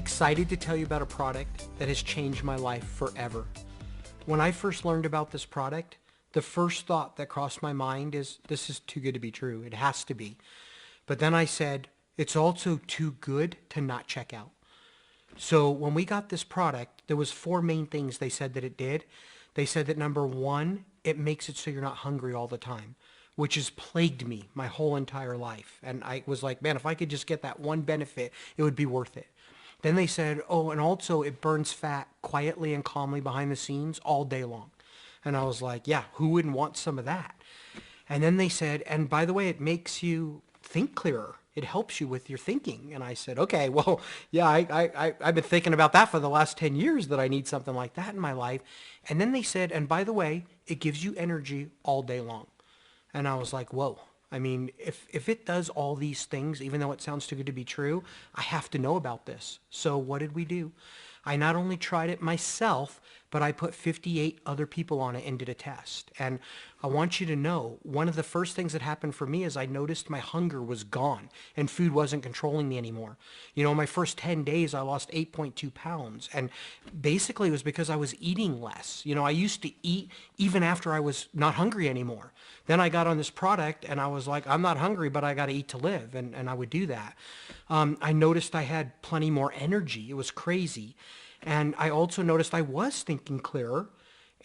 excited to tell you about a product that has changed my life forever. When I first learned about this product, the first thought that crossed my mind is, this is too good to be true. It has to be. But then I said, it's also too good to not check out. So when we got this product, there was 4 main things they said that it did. They said that number 1, it makes it so you're not hungry all the time, which has plagued me my whole entire life. And I was like, man, if I could just get that one benefit, it would be worth it. Then they said, oh, and also it burns fat quietly and calmly behind the scenes all day long. And I was like, yeah, who wouldn't want some of that? And then they said, and by the way, it makes you think clearer. It helps you with your thinking. And I said, okay, well, yeah, I've been thinking about that for the last 10 years that I need something like that in my life. And then they said, and by the way, it gives you energy all day long. And I was like, whoa. I mean, if it does all these things, even though it sounds too good to be true, I have to know about this. So what did we do? I not only tried it myself, but I put 58 other people on it and did a test. And I want you to know, one of the first things that happened for me is I noticed my hunger was gone and food wasn't controlling me anymore. You know, my first 10 days, I lost 8.2 pounds. And basically it was because I was eating less. You know, I used to eat even after I was not hungry anymore. Then I got on this product and I was like, I'm not hungry, but I got to eat to live. And I would do that. I noticed I had plenty more energy. It was crazy. And I also noticed I was thinking clearer.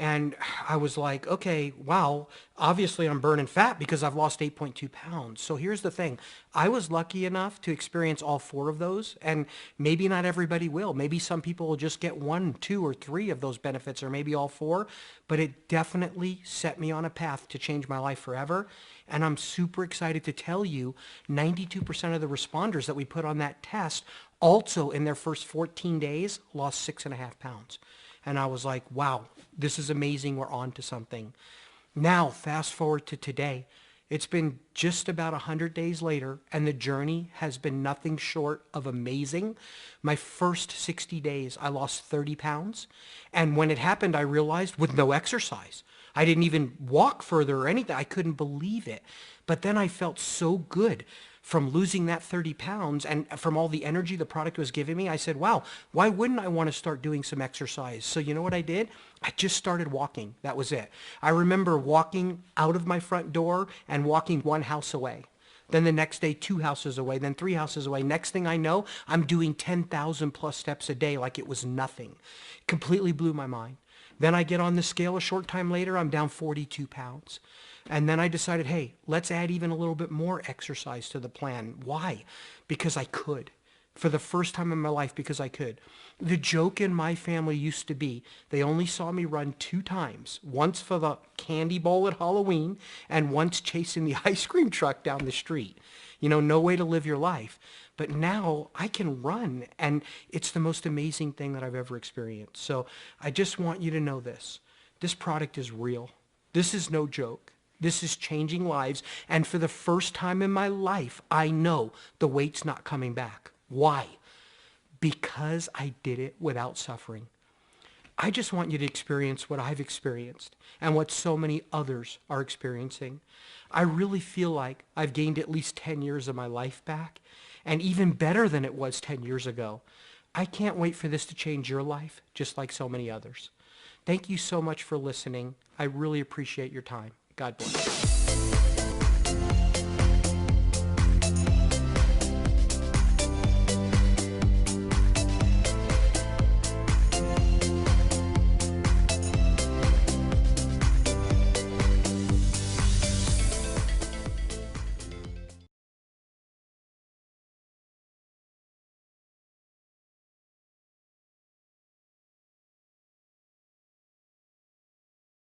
And I was like, okay, wow, obviously I'm burning fat because I've lost 8.2 pounds. So here's the thing. I was lucky enough to experience all 4 of those. And maybe not everybody will. Maybe some people will just get 1, 2, or 3 of those benefits, or maybe all 4. But it definitely set me on a path to change my life forever. And I'm super excited to tell you 92% of the responders that we put on that test also in their first 14 days lost 6.5 pounds. And I was like, wow, this is amazing. We're on to something. Now, fast forward to today. It's been just about 100 days later, and the journey has been nothing short of amazing. My first 60 days, I lost 30 pounds. And when it happened, I realized with no exercise. I didn't even walk further or anything. I couldn't believe it. But then I felt so good from losing that 30 pounds and from all the energy the product was giving me. I said, wow, why wouldn't I want to start doing some exercise? So you know what I did? I just started walking. That was it. I remember walking out of my front door and walking 1 house away. Then the next day, 2 houses away, then 3 houses away. Next thing I know, I'm doing 10,000 plus steps a day like it was nothing. Completely blew my mind. Then I get on the scale a short time later, I'm down 42 pounds. And then I decided, hey, let's add even a little bit more exercise to the plan. Why? Because I could. For the first time in my life, because I could. The joke in my family used to be, they only saw me run 2 times. Once for the candy bowl at Halloween, and once chasing the ice cream truck down the street. You know, no way to live your life. But now I can run, and it's the most amazing thing that I've ever experienced. So I just want you to know this. This product is real. This is no joke. This is changing lives. And for the first time in my life, I know the weight's not coming back. Why? Because I did it without suffering. I just want you to experience what I've experienced and what so many others are experiencing. I really feel like I've gained at least 10 years of my life back, and even better than it was 10 years ago. I can't wait for this to change your life, just like so many others. Thank you so much for listening. I really appreciate your time. God bless.